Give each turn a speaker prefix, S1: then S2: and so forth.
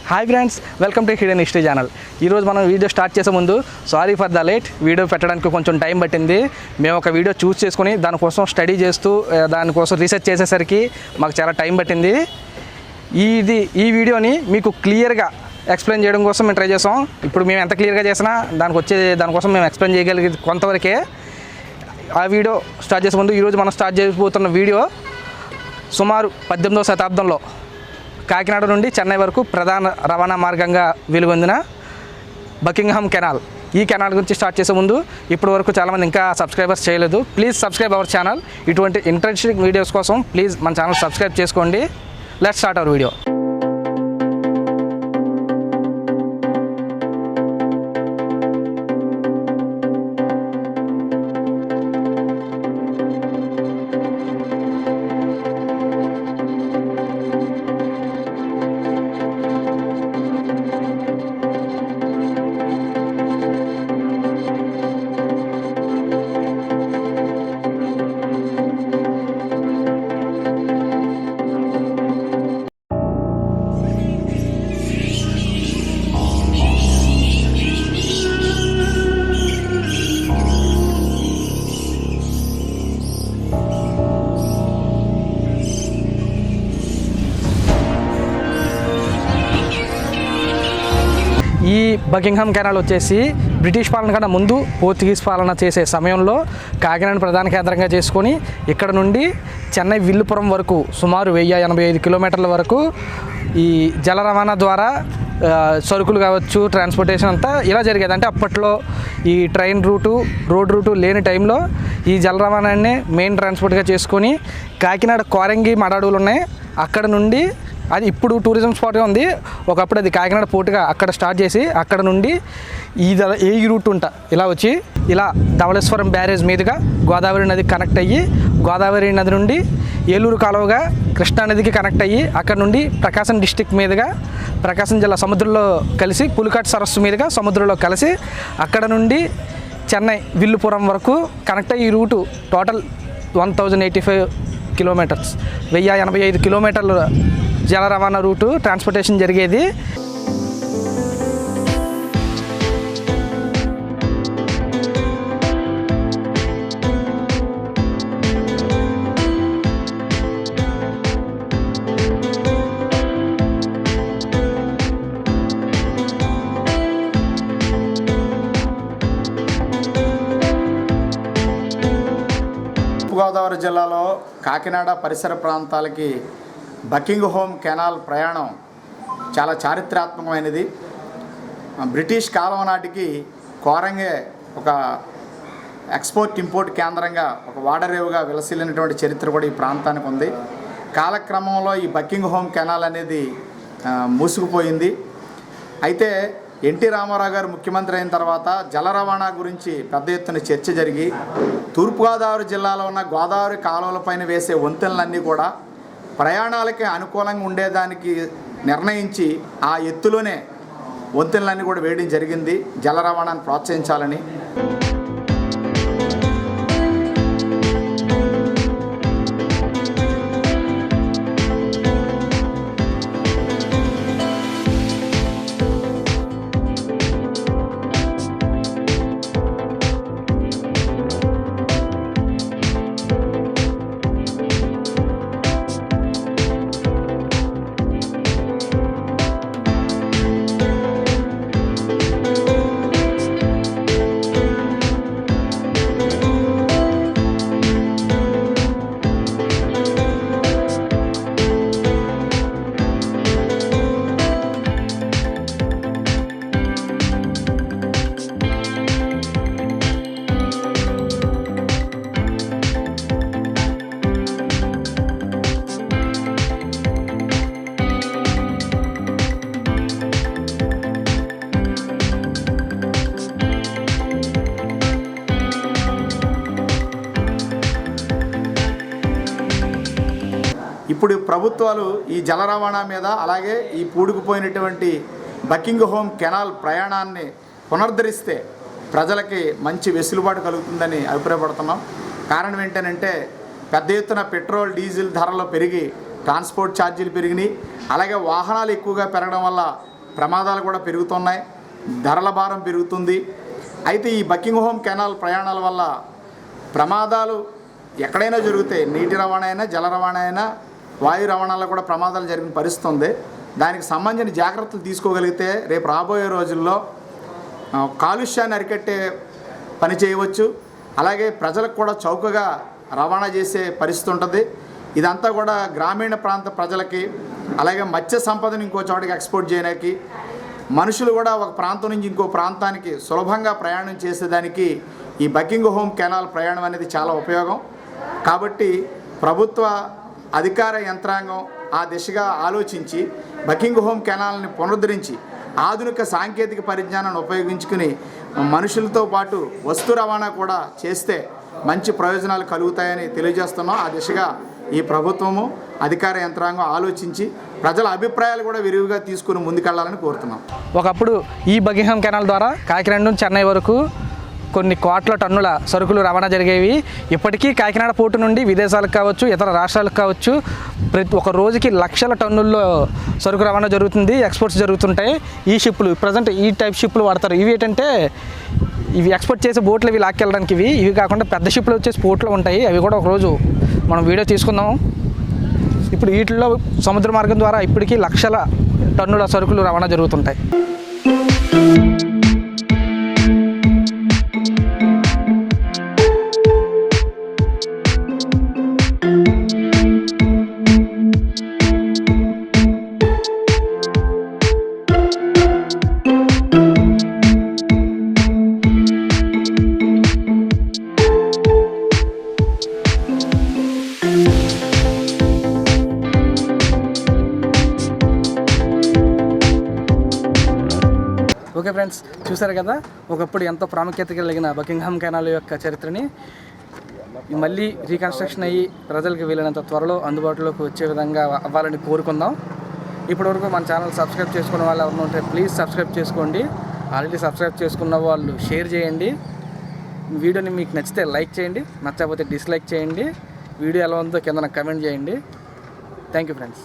S1: Hi friends, welcome to hidden history channel. ఈరోజు మనం video start చేసే ముందు sorry for the late. Video పెట్టడానికి కొంచెం టైం పట్టింది. మేము ఒక వీడియో చూస్ చేసుకుని దానికోసం స్టడీ చేస్తూ దానికోసం రీసెర్చ్ చేసేసరికి మాకు చాలా టైం పట్టింది. ఈ వీడియోని మీకు క్లియర్గా ఎక్స్ప్లెయిన్ చేయడం కోసం మేము ట్రై చేసాం. ఇప్పుడు మేము ఎంత క్లియర్గా చేసినా దానికోసం మేము ఎక్స్ప్లెయిన్ చేయగలిగేది కొంతవరకే. ఆ వీడియో స్టార్ట్ చేసే ముందు ఈరోజు మనం స్టార్ట్ చేయబోతున్న వీడియో సుమారు 18వ శతాబ్దంలో కాకినాడ నుండి చెన్నై వరకు ప్రధాన రవాణా మార్గంగా వెలుగొందిన బకింగ్హమ్ కెనాల్. ఈ కెనాల్ గురించి స్టార్ట్ చేసే ముందు ఇప్పటి వరకు చాలామంది ఇంకా సబ్స్క్రైబర్స్ చేయలేదు. Please subscribe our channel. ఇటువంటి ఇంట్రెస్టింగ్ వీడియోస్ కోసం ప్లీజ్ మన ఛానల్ సబ్స్క్రైబ్ చేసుకోండి. Let's start our video. ఈ బకింగ్హమ్ కెనాల్ వచ్చేసి బ్రిటిష్ పాలన కన్నా ముందు పోర్చుగీస్ పాలన చేసే సమయంలో కాకినాడ ప్రధాన కేంద్రంగా చేసుకొని ఇక్కడ నుండి చెన్నై విల్లుపురం వరకు సుమారు 1085 కిలోమీటర్ల వరకు ఈ జల రవాణా ద్వారా సరుకులు కావచ్చు, ట్రాన్స్పోర్టేషన్ అంతా ఇలా జరిగేది. అంటే అప్పట్లో ఈ ట్రైన్ రూటు, రోడ్ రూటు లేని టైంలో ఈ జల రవాణాన్ని మెయిన్ ట్రాన్స్పోర్ట్గా చేసుకొని కాకినాడ కోరంగి మడాడులు ఉన్నాయి, అక్కడ నుండి అది ఇప్పుడు టూరిజం స్పాట్గా ఉంది. ఒకప్పుడు అది కాకినాడ పోర్టుగా అక్కడ స్టార్ట్ చేసి అక్కడ నుండి ఈ రూట్ ఉంటా ఇలా వచ్చి ఇలా ధవళేశ్వరం బ్యారేజ్ మీదుగా గోదావరి నదికి కనెక్ట్ అయ్యి, గోదావరి నది నుండి ఏలూరు కాలువగా కృష్ణానదికి కనెక్ట్ అయ్యి, అక్కడ నుండి ప్రకాశం డిస్టిక్ మీదుగా ప్రకాశం జిల్లా సముద్రంలో కలిసి పులికాట్ సరస్సు మీదుగా సముద్రంలో కలిసి అక్కడ నుండి చెన్నై విల్లుపురం వరకు కనెక్ట్ అయ్యి ఈ రూటు టోటల్ 1085 కిలోమీటర్స్, 1085 కిలోమీటర్ల జల రవాణా రూటు ట్రాన్స్పోర్టేషన్ జరిగేది.
S2: గోదావరి జిల్లాలో కాకినాడ పరిసర ప్రాంతాలకి బకింగ్హమ్ కెనాల్ ప్రయాణం చాలా చారిత్రాత్మకమైనది. బ్రిటిష్ కాలం నాటికి కోరంగే ఒక ఎక్స్పోర్ట్ ఇంపోర్ట్ కేంద్రంగా, ఒక వాడరేవుగా విలసిల్లినటువంటి చరిత్ర కూడా ఈ ప్రాంతానికి ఉంది. కాలక్రమంలో ఈ బకింగ్హమ్ కెనాల్ అనేది మూసుకుపోయింది. అయితే ఎన్టీ రామారావు గారు ముఖ్యమంత్రి అయిన తర్వాత జల రవాణా గురించి పెద్ద ఎత్తున చర్చ జరిగి తూర్పుగోదావరి జిల్లాలో ఉన్న గోదావరి కాలువలపైన వేసే వంతెనలన్నీ కూడా ప్రయాణాలకి అనుకూలంగా ఉండేదానికి నిర్ణయించి ఆ ఎత్తులోనే వంతెనలన్నీ కూడా వేయడం జరిగింది జల రవాణాను ప్రోత్సహించాలని. ఇప్పుడు ప్రభుత్వాలు ఈ జల రవాణా మీద, అలాగే ఈ పూడుకుపోయినటువంటి బకింగ్హమ్ కెనాల్ ప్రయాణాన్ని పునరుద్ధరిస్తే ప్రజలకి మంచి వెసులుబాటు కలుగుతుందని అభిప్రాయపడుతున్నాం. కారణం ఏంటంటే పెద్ద ఎత్తున పెట్రోల్ డీజిల్ ధరలు పెరిగి ట్రాన్స్పోర్ట్ ఛార్జీలు పెరిగినాయి. అలాగే వాహనాలు ఎక్కువగా పెరగడం వల్ల ప్రమాదాలు కూడా పెరుగుతున్నాయి, ధరల భారం పెరుగుతుంది. అయితే ఈ బకింగ్హామ్ కెనాల్ ప్రయాణాల వల్ల ప్రమాదాలు ఎక్కడైనా జరుగుతాయి. నీటి రవాణా అయినా, జల రవాణా అయినా, వాయు రవాణాలో కూడా ప్రమాదాలు జరిగిన పరిస్థితి ఉంది. దానికి సంబంధించిన జాగ్రత్తలు తీసుకోగలిగితే రేపు రాబోయే రోజుల్లో కాలుష్యాన్ని అరికట్టే పని చేయవచ్చు. అలాగే ప్రజలకు కూడా చౌకగా రవాణా చేసే పరిస్థితి ఉంటుంది. ఇదంతా కూడా గ్రామీణ ప్రాంత ప్రజలకి, అలాగే మత్స్య సంపదను ఇంకో చోటికి ఎక్స్పోర్ట్ చేయడానికి, మనుషులు కూడా ఒక ప్రాంతం నుంచి ఇంకో ప్రాంతానికి సులభంగా ప్రయాణం చేసేదానికి ఈ బకింగ్హామ్ కెనాల్ ప్రయాణం అనేది చాలా ఉపయోగం. కాబట్టి ప్రభుత్వ అధికార యంత్రాంగం ఆ దిశగా ఆలోచించి బకింగ్హామ్ కెనాల్ని పునరుద్ధరించి ఆధునిక సాంకేతిక పరిజ్ఞానాన్ని ఉపయోగించుకుని మనుషులతో పాటు వస్తు రవాణా కూడా చేస్తే మంచి ప్రయోజనాలు కలుగుతాయని తెలియజేస్తున్నాం. ఆ దిశగా ఈ ప్రభుత్వము, అధికార యంత్రాంగం ఆలోచించి ప్రజల అభిప్రాయాలు కూడా విరివిగా తీసుకుని ముందుకెళ్లాలని కోరుతున్నాం.
S1: ఒకప్పుడు ఈ బకింగ్హామ్ కెనాల్ ద్వారా కాకినాడ నుంచి చెన్నై వరకు కొన్ని కోట్ల టన్నుల సరుకులు రవాణా జరిగేవి. ఇప్పటికీ కాకినాడ పోర్టు నుండి విదేశాలకు కావచ్చు, ఇతర రాష్ట్రాలకు కావచ్చు, ఒక రోజుకి లక్షల టన్నుల్లో సరుకు రవాణా జరుగుతుంది, ఎక్స్పోర్ట్స్ జరుగుతుంటాయి. ఈ షిప్లు ప్రజెంట్ ఈ టైప్ షిప్లు వాడతారు. ఇవి ఏంటంటే ఇవి ఎక్స్పోర్ట్ చేసే బోట్లు ఇవి లాక్కెళ్ళడానికి ఇవి కాకుండా పెద్ద షిప్లు వచ్చేసి పోర్ట్లు ఉంటాయి. అవి కూడా ఒకరోజు మనం వీడియో తీసుకుందాం. ఇప్పుడు వీటిల్లో సముద్ర మార్గం ద్వారా ఇప్పటికీ లక్షల టన్నుల సరుకులు రవాణా జరుగుతుంటాయి. ఓకే ఫ్రెండ్స్, చూసారు కదా ఒకప్పుడు ఎంతో ప్రాముఖ్యత కలిగిన బకింగ్హామ్ కెనాల్ యొక్క చరిత్రని మళ్ళీ రీకన్స్ట్రక్షన్ అయ్యి ప్రజలకు వీలైనంత త్వరలో అందుబాటులోకి వచ్చే విధంగా అవ్వాలని కోరుకుందాం. ఇప్పటివరకు మన ఛానల్ సబ్స్క్రైబ్ చేసుకున్న వాళ్ళు ఎవరైనా ఉంటే ప్లీజ్ సబ్స్క్రైబ్ చేసుకోండి. ఆల్రెడీ సబ్స్క్రైబ్ చేసుకున్న వాళ్ళు షేర్ చేయండి. వీడియోని మీకు నచ్చితే లైక్ చేయండి, నచ్చకపోతే డిస్లైక్ చేయండి. వీడియో ఎలా ఉందో కింద నాకు కమెంట్ చేయండి. Thank you friends.